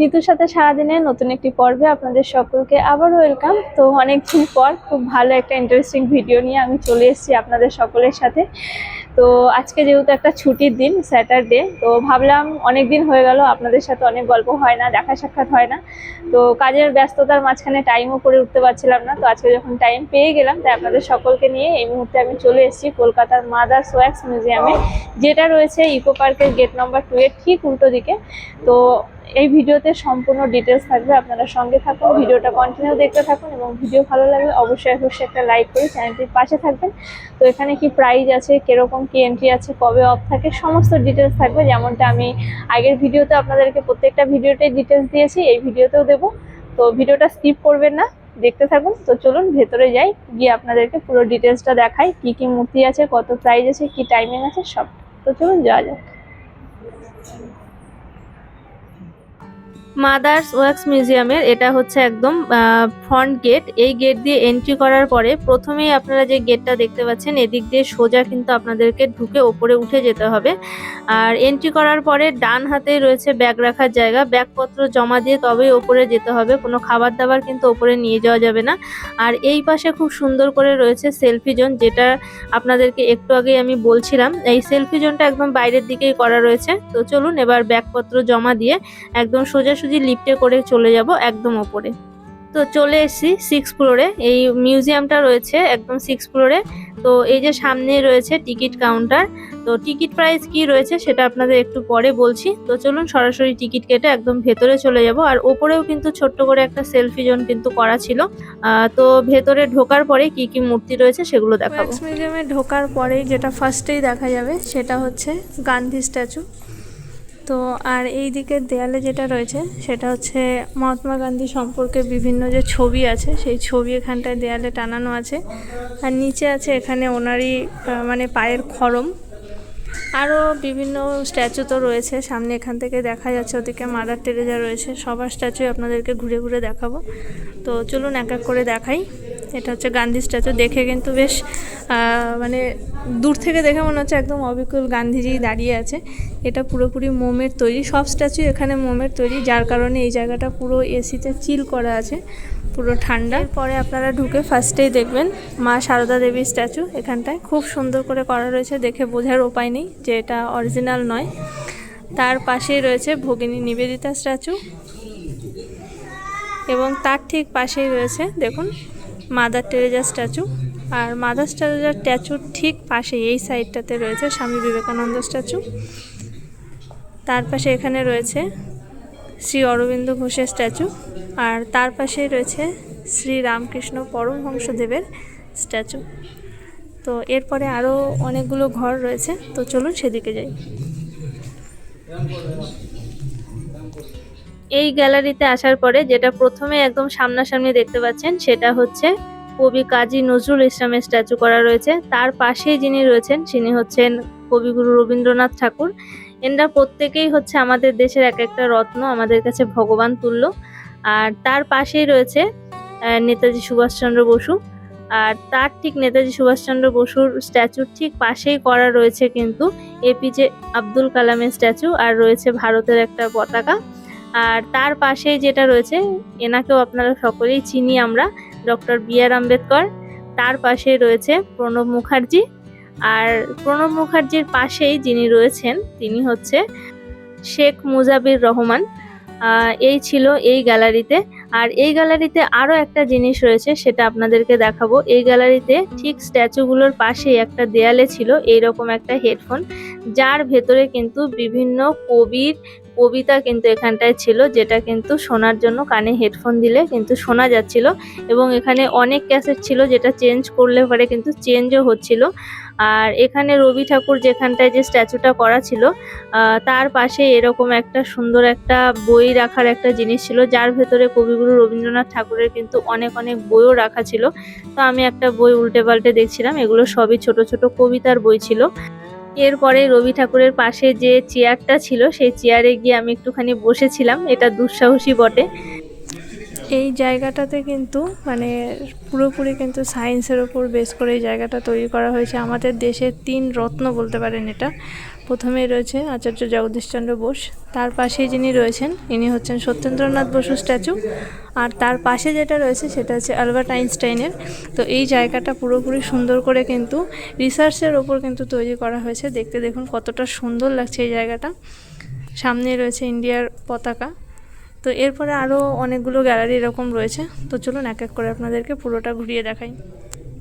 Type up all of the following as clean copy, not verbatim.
নিতুর সাথে সারাদিনে নতুন একটি পর্বে আপনাদের সকলকে আবারও ওয়েলকাম। তো অনেকদিন পর খুব ভালো একটা ইন্টারেস্টিং ভিডিও নিয়ে আমি চলে এসেছি আপনাদের সকলের সাথে। তো আজকে যেহেতু একটা ছুটির দিন, স্যাটারডে, তো ভাবলাম অনেক দিন হয়ে গেল আপনাদের সাথে অনেক গল্প হয় না, দেখা সাক্ষাৎ হয় না। তো কাজের ব্যস্ততার মাঝখানে টাইমও করে উঠতে পারছিলাম না। তো আজকে যখন টাইম পেয়ে গেলাম, তাই আপনাদের সকলকে নিয়ে এই মুহূর্তে আমি চলে এসেছি কলকাতার মাদার্স ওয়্যাক্স মিউজিয়ামে, যেটা রয়েছে ইকো পার্কের গেট নম্বর 2 এর ঠিক উল্টো দিকে। তো এই ভিডিওতে সম্পূর্ণ ডিটেলস থাকবে, আপনারা সঙ্গে থাকুন, ভিডিওটা কন্টিনিউ দেখতে থাকুন এবং ভিডিও ভালো লাগলে অবশ্যই একটা লাইক করে চ্যানেলটির পাশে থাকবেন। তো এখানে কি প্রাইস আছে, কিরকম কি এন্ট্রি আছে, কবে অফ থাকে, সমস্ত ডিটেলস থাকবে। যেমনটা আমি আগের ভিডিওতে আপনাদেরকে প্রত্যেকটা ভিডিওতে ডিটেলস দিয়েছি, এই ভিডিওতেও দেবো। তো ভিডিওটা স্কিপ করবেন না, দেখতে থাকুন। তো চলুন ভেতরে যাই, গিয়ে আপনাদেরকে পুরো ডিটেলসটা দেখাই, কি কি মূর্তি আছে, কত প্রাইস আছে, কি টাইমিং আছে, সব। তো চলুন যাওয়া যাক। মাদার্স ওয়্যাক্স মিউজিয়ামের এটা হচ্ছে একদম ফ্রন্ট গেট। এই গেট দিয়ে এন্ট্রি করার পরে প্রথমেই আপনারা যে গেটটা দেখতে পাচ্ছেন, এদিক দিয়ে সোজা কিন্তু আপনাদেরকে ঢুকে ওপরে উঠে যেতে হবে। আর এন্ট্রি করার পরে ডান হাতেই রয়েছে ব্যাগ রাখার জায়গা, ব্যাগপত্র জমা দিয়ে তবেই ওপরে যেতে হবে, কোনো খাবার দাবার কিন্তু ওপরে নিয়ে যাওয়া যাবে না। আর এই পাশে খুব সুন্দর করে রয়েছে সেলফি জোন, যেটা আপনাদেরকে একটু আগে আমি বলছিলাম। এই সেলফি জোনটা একদম বাইরের দিকেই করা রয়েছে। তো চলুন এবার ব্যাগপত্র জমা দিয়ে একদম সোজাসুজি লিফটে করে চলে যাব একদম ওপরে। তো চলে এসেছি 6 ফ্লোরে, এই মিউজিয়ামটা রয়েছে একদম 6 ফ্লোরে। তো এই যে সামনে রয়েছে টিকিট কাউন্টার। তো টিকিট প্রাইস কি রয়েছে সেটা আপনাদের একটু পরে বলছি। তো চলুন সরাসরি টিকিট কেটে একদম ভেতরে চলে যাব। আর ওপরেও কিন্তু ছোট্ট করে একটা সেলফি জোন কিন্তু করা ছিল। তো ভেতরে ঢোকার পরে কি কি মূর্তি রয়েছে সেগুলো দেখাবো। মিউজিয়ামে ঢোকার পরেই যেটা ফার্স্টেই দেখা যাবে সেটা হচ্ছে গান্ধী স্ট্যাচু। তো আর এই দিকের দেয়ালে যেটা রয়েছে সেটা হচ্ছে মহাত্মা গান্ধী সম্পর্কে বিভিন্ন যে ছবি আছে, সেই ছবি এখানটায় দেয়ালে টানানো আছে। আর নিচে আছে এখানে ওনারই মানে পায়ের খড়ম। আরও বিভিন্ন স্ট্যাচু তো রয়েছে সামনে, এখান থেকে দেখা যাচ্ছে। ওদিকে মাদার টেরেজা রয়েছে, সবার স্ট্যাচুই আপনাদেরকে ঘুরে ঘুরে দেখাবো। তো চলুন এক এক করে দেখাই। এটা হচ্ছে গান্ধী স্ট্যাচু, দেখে কিন্তু বেশ মানে দূর থেকে দেখে মনে হচ্ছে একদম অবিকল গান্ধীজি দাঁড়িয়ে আছে। এটা পুরোপুরি মোমের তৈরি, সব স্ট্যাচু এখানে মোমের তৈরি, যার কারণে এই জায়গাটা পুরো এসিতে চিল করা আছে, পুরো ঠান্ডা। পরে আপনারা ঢুকে ফার্স্টেই দেখবেন মা সারদা দেবীর স্ট্যাচু। এখানটায় খুব সুন্দর করে করা রয়েছে, দেখে বোঝার উপায় নেই যে এটা অরিজিনাল নয়। তার পাশেই রয়েছে ভগিনী নিবেদিতা স্ট্যাচু এবং তার ঠিক পাশেই রয়েছে দেখুন মাদার টেরেজা স্ট্যাচু। আর মাদার টেরেজার স্ট্যাচুর ঠিক পাশে এই সাইডটাতে রয়েছে স্বামী বিবেকানন্দ স্ট্যাচু। তার পাশে এখানে রয়েছে শ্রী অরবিন্দ ঘোষের স্ট্যাচু। আর তার পাশেই রয়েছে শ্রী রামকৃষ্ণ পরমহংসদেবের স্ট্যাচু। তো এরপরে আরও অনেকগুলো ঘর রয়েছে, তো চলুন সেদিকে যাই। এই গ্যালারিতে আসার পরে যেটা প্রথমে একদম সামনাসামনি দেখতে পাচ্ছেন সেটা হচ্ছে কবি কাজী নজরুল ইসলামের স্ট্যাচু করা রয়েছে। তার পাশেই যিনি রয়েছেন তিনি হচ্ছেন কবিগুরু রবীন্দ্রনাথ ঠাকুর। এনারা প্রত্যেকেই হচ্ছে আমাদের দেশের এক একটা রত্ন, আমাদের কাছে ভগবান তুল্য। আর তার পাশেই রয়েছে নেতাজি সুভাষচন্দ্র বসু। আর তার ঠিক নেতাজি সুভাষচন্দ্র বসুর স্ট্যাচুর ঠিক পাশেই করা রয়েছে কিন্তু এপিজে আব্দুল কালামের স্ট্যাচু, আর রয়েছে ভারতের একটা পতাকা। আর তার পাশেই যেটা রয়েছে, এনাকেও আপনারা সকলেই চিনি আমরা, ডক্টর বি.আর. আম্বেদকর। তার পাশেই রয়েছে প্রণব মুখার্জি। আর প্রণব মুখার্জির পাশেই যিনি রয়েছেন তিনি হচ্ছে শেখ মুজাবির রহমান। এই ছিল এই গ্যালারিতে। আর এই গ্যালারিতে আরও একটা জিনিস রয়েছে, সেটা আপনাদেরকে দেখাবো। এই গ্যালারিতে ঠিক স্ট্যাচুগুলোর পাশেই একটা দেয়ালে ছিল এইরকম একটা হেডফোন, যার ভেতরে কিন্তু বিভিন্ন কবির কবিতা কিন্তু এখানটায় ছিল, যেটা কিন্তু শোনার জন্য কানে হেডফোন দিলে কিন্তু শোনা যাচ্ছিল। এবং এখানে অনেক ক্যাসেট ছিল, যেটা চেঞ্জ করলে পরে কিন্তু চেঞ্জও হচ্ছিল। আর এখানে রবি ঠাকুর যেখানটায় যে স্ট্যাচুটা করা ছিল তার পাশে এরকম একটা সুন্দর একটা বই রাখার একটা জিনিস ছিল, যার ভেতরে কবিগুরু রবীন্দ্রনাথ ঠাকুরের কিন্তু অনেক অনেক বইও রাখা ছিল। তো আমি একটা বই উল্টে পাল্টে দেখছিলাম, এগুলো সবই ছোট ছোট কবিতার বই ছিল। এরপরে রবি ঠাকুরের পাশে যে চেয়ারটা ছিল সেই চেয়ারে গিয়ে আমি একটুখানি বসেছিলাম, এটা দুঃসাহসী বটে। এই জায়গাটাতে কিন্তু মানে পুরোপুরি কিন্তু সায়েন্সের ওপর বেস করে এই জায়গাটা তৈরি করা হয়েছে। আমাদের দেশের 3 রত্ন বলতে পারেন এটা, প্রথমেই রয়েছে আচার্য জগদীশচন্দ্র বোস, তার পাশেই যিনি রয়েছেন ইনি হচ্ছেন সত্যেন্দ্রনাথ বসু স্ট্যাচু, আর তার পাশে যেটা রয়েছে সেটা হচ্ছে আলবার্ট আইনস্টাইনের। তো এই জায়গাটা পুরোপুরি সুন্দর করে কিন্তু রিসার্চের ওপর কিন্তু তৈরি করা হয়েছে। দেখতে দেখুন কতটা সুন্দর লাগছে এই জায়গাটা। সামনে রয়েছে ইন্ডিয়ার পতাকা। তো এরপরে আরও অনেকগুলো গ্যালারি এরকম রয়েছে। তো চলুন এক এক করে আপনাদেরকে পুরোটা ঘুরিয়ে দেখাই।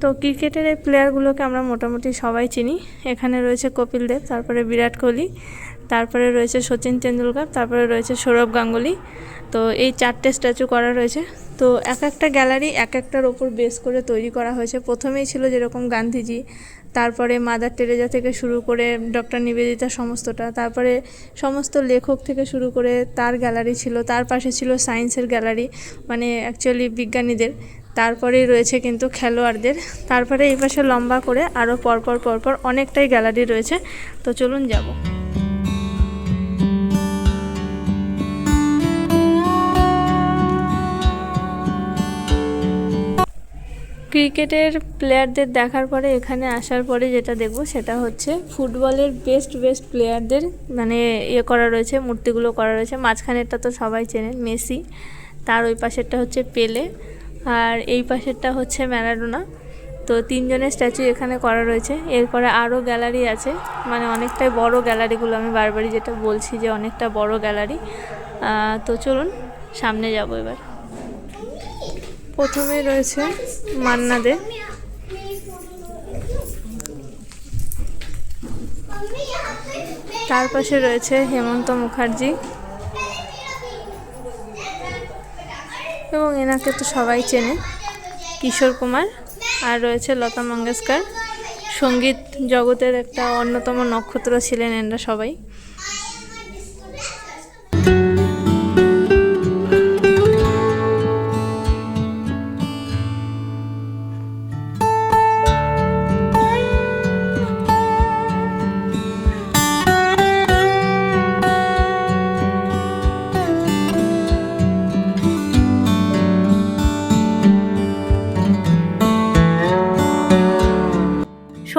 তো ক্রিকেটের এই প্লেয়ারগুলোকে আমরা মোটামুটি সবাই চিনি। এখানে রয়েছে কপিল দেব, তারপরে বিরাট কোহলি, তারপরে রয়েছে সচিন তেন্ডুলকর, তারপরে রয়েছে সৌরভ গাঙ্গুলি। তো এই 4টে স্ট্যাচু করা রয়েছে। তো এক একটা গ্যালারি এক একটার ওপর বেস করে তৈরি করা হয়েছে। প্রথমেই ছিল যেরকম গান্ধীজি, তারপরে মাদার টেরেজা থেকে শুরু করে ডক্টর নিবেদিতা সমস্তটা, তারপরে সমস্ত লেখক থেকে শুরু করে তার গ্যালারি ছিল, তার পাশে ছিল সায়েন্সের গ্যালারি, মানে অ্যাকচুয়ালি বিজ্ঞানীদের, তারপরেই রয়েছে কিন্তু খেলোয়াড়দের, তারপরে এই পাশে লম্বা করে আরও পরপর অনেকটাই গ্যালারি রয়েছে। তো চলুন যাব। ক্রিকেটের প্লেয়ারদের দেখার পরে এখানে আসার পরে যেটা দেখব সেটা হচ্ছে ফুটবলের বেস্ট প্লেয়ারদের মানে করা রয়েছে, মূর্তিগুলো করা রয়েছে। মাঝখানেরটা তো সবাই চেনেন, মেসি, তার ওই পাশেরটা হচ্ছে পেলে, আর এই পাশেরটা হচ্ছে ম্যারাডোনা। তো 3 জনের স্ট্যাচু এখানে করা রয়েছে। এরপরে আরও গ্যালারি আছে, মানে অনেকটাই বড় গ্যালারিগুলো, আমি বারবারই যেটা বলছি যে অনেকটা বড় গ্যালারি। তো চলুন সামনে যাব এবার। প্রথমে রয়েছে মান্না দে, তার পাশে রয়েছে হেমন্ত মুখার্জি, এবং এনাকে তো সবাই চেনে, কিশোর কুমার, আর রয়েছে লতা মঙ্গেশকর। সঙ্গীত জগতের একটা অন্যতম নক্ষত্র ছিলেন এনারা সবাই।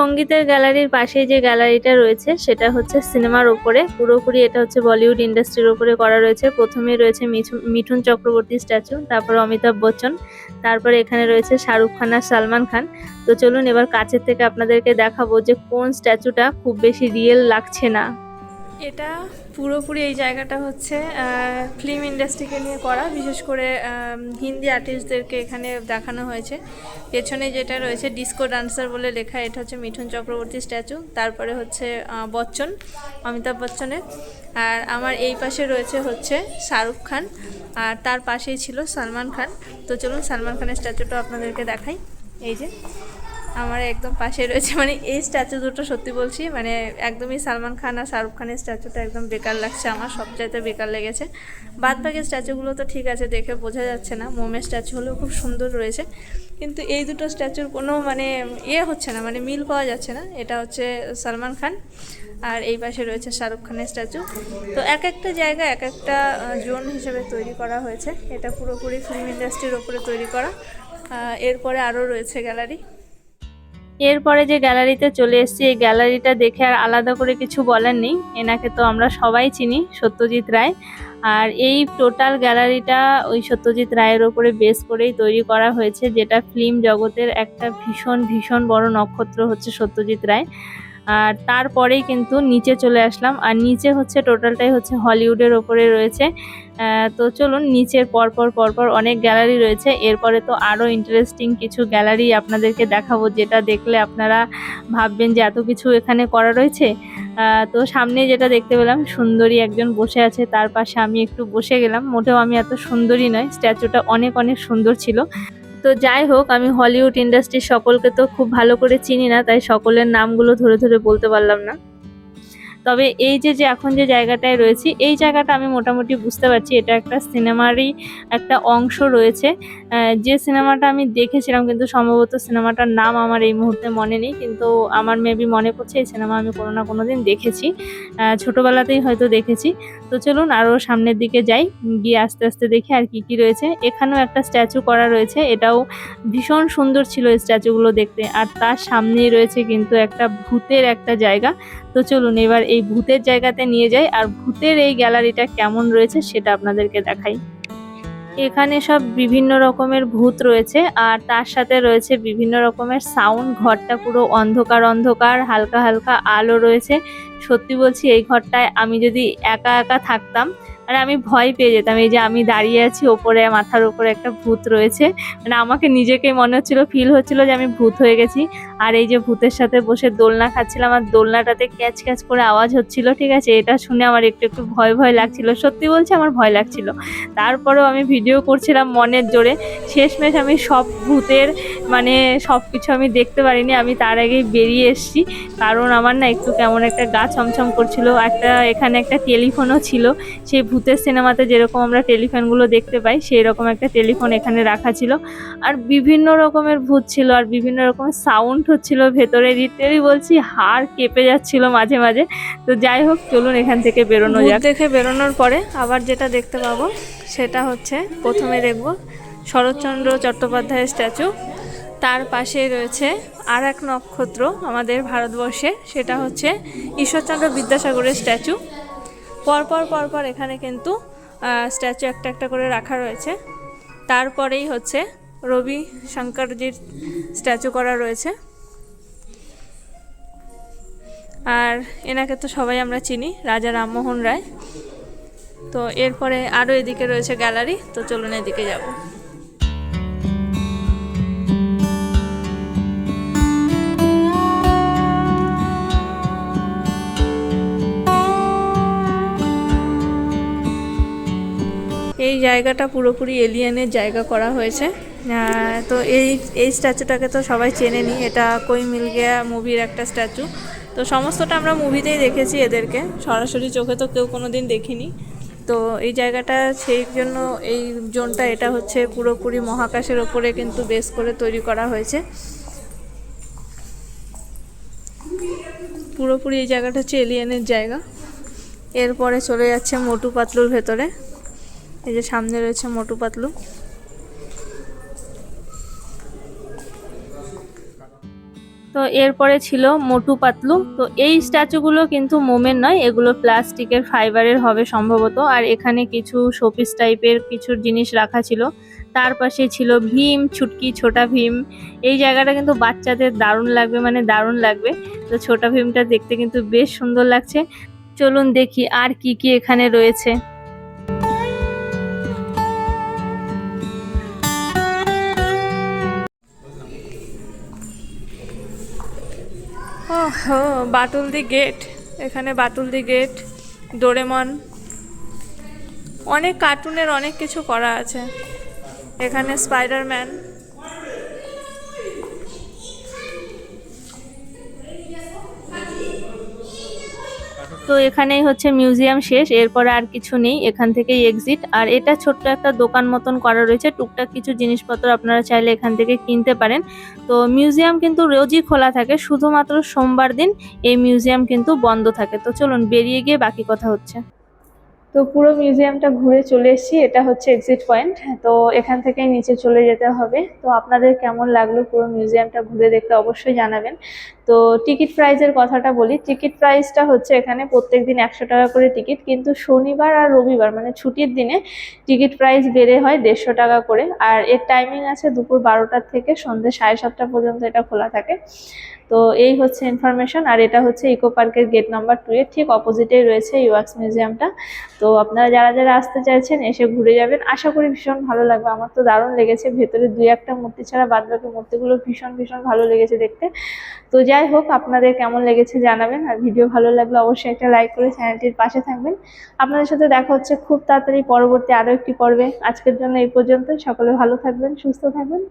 সঙ্গীতের গ্যালারির পাশে যে গ্যালারিটা রয়েছে সেটা হচ্ছে সিনেমার ওপরে, পুরোপুরি এটা হচ্ছে বলিউড ইন্ডাস্ট্রির ওপরে করা রয়েছে। প্রথমেই রয়েছে মিঠুন চক্রবর্তী স্ট্যাচু, তারপরে অমিতাভ বচ্চন, তারপরে এখানে রয়েছে শাহরুখ খান আর সালমান খান। তো চলুন এবার কাছের থেকে আপনাদেরকে দেখাবো যে কোন স্ট্যাচুটা খুব বেশি রিয়েল লাগছে না। এটা পুরোপুরি এই জায়গাটা হচ্ছে ফিল্ম ইন্ডাস্ট্রিকে নিয়ে করা, বিশেষ করে হিন্দি আর্টিস্টদেরকে এখানে দেখানো হয়েছে। পেছনে যেটা রয়েছে ডিস্কো ডান্সার বলে লেখা, এটা হচ্ছে মিঠুন চক্রবর্তী স্ট্যাচু, তারপরে হচ্ছে বচ্চন, অমিতাভ বচ্চনের, আর আমার এই পাশে রয়েছে হচ্ছে শাহরুখ খান, আর তার পাশেই ছিল সালমান খান। তো চলুন সালমান খানের স্ট্যাচুটা আপনাদেরকে দেখাই। এই যে আমার একদম পাশে রয়েছে, মানে এই স্ট্যাচু দুটো সত্যি বলছি মানে একদমই সালমান খান আর শাহরুখ খানের স্ট্যাচুটা একদম বেকার লাগছে, আমার সবচাইতে বেকার লেগেছে। বাদ বাকি স্ট্যাচুগুলো তো ঠিক আছে, দেখে বোঝা যাচ্ছে না, মোমের স্ট্যাচু হলেও খুব সুন্দর রয়েছে, কিন্তু এই দুটো স্ট্যাচুর কোনো মানে হচ্ছে না, মানে মিল পাওয়া যাচ্ছে না। এটা হচ্ছে সালমান খান আর এই পাশে রয়েছে শাহরুখ খানের স্ট্যাচু। তো এক একটা জায়গা এক একটা জোন হিসেবে তৈরি করা হয়েছে, এটা পুরোপুরি ফিল্ম ইন্ডাস্ট্রির ওপরে তৈরি করা। এরপরে আরও রয়েছে গ্যালারি। এরপরে যে গ্যালারিতে চলে এসেছি, এই গ্যালারিটা দেখে আর আলাদা করে কিছু বলার নেই, এনাকে তো আমরা সবাই চিনি, সত্যজিৎ রায়। আর এই টোটাল গ্যালারিটা ওই সত্যজিৎ রায়ের ওপরে বেস করেই তৈরি করা হয়েছে, যেটা ফিল্ম জগতের একটা ভীষণ বড় নক্ষত্র হচ্ছে সত্যজিৎ রায়। আর তারপরেই কিন্তু নিচে চলে আসলাম, আর নিচে হচ্ছে টোটালটাই হচ্ছে হলিউডের ওপরে রয়েছে। তো চলুন নিচের পরপর অনেক গ্যালারি রয়েছে। এরপরে তো আরও ইন্টারেস্টিং কিছু গ্যালারি আপনাদেরকে দেখাবো, যেটা দেখলে আপনারা ভাববেন যে এত কিছু এখানে করা রয়েছে। তো সামনে যেটা দেখতে পেলাম, সুন্দরী একজন বসে আছে, তার পাশে আমি একটু বসে গেলাম। মোটেও আমি এত সুন্দরী নয়, স্ট্যাচুটা অনেক সুন্দর ছিল। তো যাই হোক, আমি হলিউড ইন্ডাস্ট্রির সকলকে তো খুব ভালো করে চিনি না, তাই সকলের নামগুলো ধরে বলতে পারলাম না। তবে এই যে এখন যে জায়গাটায় রয়েছি, এই জায়গাটা আমি মোটামুটি বুঝতে পারছি এটা একটা সিনেমারই একটা অংশ রয়েছে। যে সিনেমাটা আমি দেখেছিলাম, কিন্তু সম্ভবত সিনেমাটার নাম আমার এই মুহূর্তে মনে নেই, কিন্তু আমার মেবি মনে পড়ছে এই সিনেমা আমি কোনো না কোনো দিন দেখেছি, ছোটোবেলাতেই হয়তো দেখেছি। তো চলুন আরও সামনের দিকে যাই, গিয়ে আস্তে আস্তে দেখি আর কি রয়েছে। এখানেও একটা স্ট্যাচু করা রয়েছে, এটাও ভীষণ সুন্দর ছিল এই স্ট্যাচুগুলো দেখতে। আর তার সামনেই রয়েছে কিন্তু একটা ভূতের একটা জায়গা। তো চলুন এবার এই ভূতের জায়গাতে নিয়ে যাই আর ভূতের এই গ্যালারিটা কেমন রয়েছে সেটা আপনাদেরকে দেখাই। এখানে সব বিভিন্ন রকমের ভূত রয়েছে আর তার সাথে রয়েছে বিভিন্ন রকমের সাউন্ড। ঘরটা পুরো অন্ধকার অন্ধকার, হালকা হালকা আলো রয়েছে। সত্যি বলছি এই ঘরটায় আমি যদি একা একা থাকতাম মানে আমি ভয় পেয়ে যেতাম। এই যে আমি দাঁড়িয়ে আছি, ওপরে মাথার উপরে একটা ভূত রয়েছে, মানে আমাকে নিজেকেই মনে হচ্ছিল, ফিল হচ্ছিল যে আমি ভূত হয়ে গেছি। আর এই যে ভূতের সাথে বসে দোলনা খাচ্ছিলাম আর দোলনাটাতে ক্যাচ ক্যাচ করে আওয়াজ হচ্ছিল, ঠিক আছে, এটা শুনে আমার একটু একটু ভয় ভয় লাগছিল। সত্যি বলছি আমার ভয় লাগছিল। তারপরেও আমি ভিডিও করছিলাম মনের জোরে। শেষমেশ আমি সব ভূতের মানে সব কিছু আমি দেখতে পারিনি, আমি তার আগেই বেরিয়ে এসেছি। কারণ আমার না একটু কেমন একটা গা ছমছম করছিল। এখানে একটা টেলিফোনও ছিল, সেই ভূতের সিনেমাতে যেরকম আমরা টেলিফোনগুলো দেখতে পাই সেই রকম একটা টেলিফোন এখানে রাখা ছিল। আর বিভিন্ন রকমের ভূত ছিল আর বিভিন্ন রকমের সাউন্ড হচ্ছিল ভেতরে। লিটারালি বলছি হাড় কেঁপে যাচ্ছিল মাঝে মাঝে। তো যাই হোক, চলুন এখান থেকে বেরোনো যাক। দেখে বেরোনোর পরে আবার যেটা দেখতে পাবো সেটা হচ্ছে, প্রথমে দেখব শরৎচন্দ্র চট্টোপাধ্যায়ের স্ট্যাচু, তার পাশে রয়েছে আর এক নক্ষত্র আমাদের ভারতবর্ষে, সেটা হচ্ছে ঈশ্বরচন্দ্র বিদ্যাসাগরের স্ট্যাচু। পরপর পরপর এখানে কিন্তু স্ট্যাচু একটা একটা করে রাখা রয়েছে। তারপরেই হচ্ছে রবি শঙ্করজির স্ট্যাচু করা রয়েছে। আর এনাকে তো সবাই আমরা চিনি, রাজা রামমোহন রায়। তো এরপরে আরও এদিকে রয়েছে গ্যালারি, তো চলুন এদিকে যাব। এই জায়গাটা পুরোপুরি এলিয়েনের জায়গা করা হয়েছে। তো এই স্ট্যাচুটাকে তো সবাই চেনেনি, এটা কোই মিল গয়া মুভির একটা স্ট্যাচু। তো সমস্তটা আমরা মুভিতেই দেখেছি এদেরকে, সরাসরি চোখে তো কেউ কোনো দিন দেখিনি। তো এই জায়গাটা সেই জন্য এই জোনটা, এটা হচ্ছে পুরোপুরি মহাকাশের ওপরে কিন্তু বেস করে তৈরি করা হয়েছে। পুরোপুরি এই জায়গাটা হচ্ছে এলিয়েনের জায়গা। এরপরে চলে যাচ্ছে মোটু পাতলুর ভেতরে। এই যে সামনে রয়েছে মোটু পাতলু। তো এরপরে ছিল মোটু পাতলু। তো এই স্ট্যাচুগুলো কিন্তু মোমের নয়, এগুলো প্লাস্টিকের ফাইবারের হবে সম্ভবত। আর এখানে কিছু শোপিস টাইপের কিছু জিনিস রাখা ছিল। তার পাশে ছিল ভীম, ছুটকি, ছোটা ভীম। এই জায়গাটা কিন্তু বাচ্চাদের দারুণ লাগবে, মানে দারুণ লাগবে। তো ছোটা ভীমটা দেখতে কিন্তু বেশ সুন্দর লাগছে। চলুন দেখি আর কি কি এখানে রয়েছে। বাটুল দি গেট, এখানে বাটুল দি গেট, ডোরেমন, অনেক কার্টুনের অনেক কিছু করা আছে। এখানে স্পাইডারম্যান। তো এখানেই হচ্ছে মিউজিয়াম শেষ, এরপরে আর কিছু নেই, এখান থেকেই এক্সিট। আর এটা ছোট্ট একটা দোকান মতন করা রয়েছে, টুকটাক কিছু জিনিসপত্র আপনারা চাইলে এখান থেকে কিনতে পারেন। তো মিউজিয়াম কিন্তু রোজই খোলা থাকে, শুধুমাত্র সোমবার দিন এই মিউজিয়াম কিন্তু বন্ধ থাকে। তো চলুন বেরিয়ে গিয়ে বাকি কথা হচ্ছে। তো পুরো মিউজিয়ামটা ঘুরে চলে এসেছি, এটা হচ্ছে এক্সিট পয়েন্ট। তো এখান থেকেই নিচে চলে যেতে হবে। তো আপনাদের কেমন লাগলো পুরো মিউজিয়ামটা ঘুরে দেখতে অবশ্যই জানাবেন। তো টিকিট প্রাইসের কথাটা বলি, টিকিট প্রাইসটা হচ্ছে এখানে প্রত্যেকদিন 100 টাকা করে টিকিট, কিন্তু শনিবার আর রবিবার মানে ছুটির দিনে টিকিট প্রাইস বেড়ে হয় 150 টাকা করে। আর এর টাইমিং আছে দুপুর 12টার থেকে সন্ধ্যে 7:30 পর্যন্ত এটা খোলা থাকে। তো এই হচ্ছে ইনফরমেশন। আর এটা হচ্ছে ইকো পার্কের গেট নাম্বার 2 এর ঠিক অপোজিটেই রয়েছে ইউএক্স মিউজিয়ামটা। তো আপনারা যারা যারা আসতে চাইছেন এসে ঘুরে যাবেন, আশা করি ভীষণ ভালো লাগবে। আমার তো দারুণ লেগেছে, ভেতরে 2-1টা মূর্তি ছাড়া বাদবাকি মূর্তিগুলো ভীষণ ভীষণ ভালো লেগেছে দেখতে। তো যাই হোক, আপনাদের কেমন লেগেছে জানাবেন। আর ভিডিও ভালো লাগলে অবশ্যই একটা লাইক করে চ্যানেলটির পাশে থাকবেন। আপনাদের সাথে দেখা হচ্ছে খুব তাড়াতাড়ি পরবর্তী আরও একটি পর্বে। আজকের জন্য এই পর্যন্ত। সকলে ভালো থাকবেন, সুস্থ থাকবেন।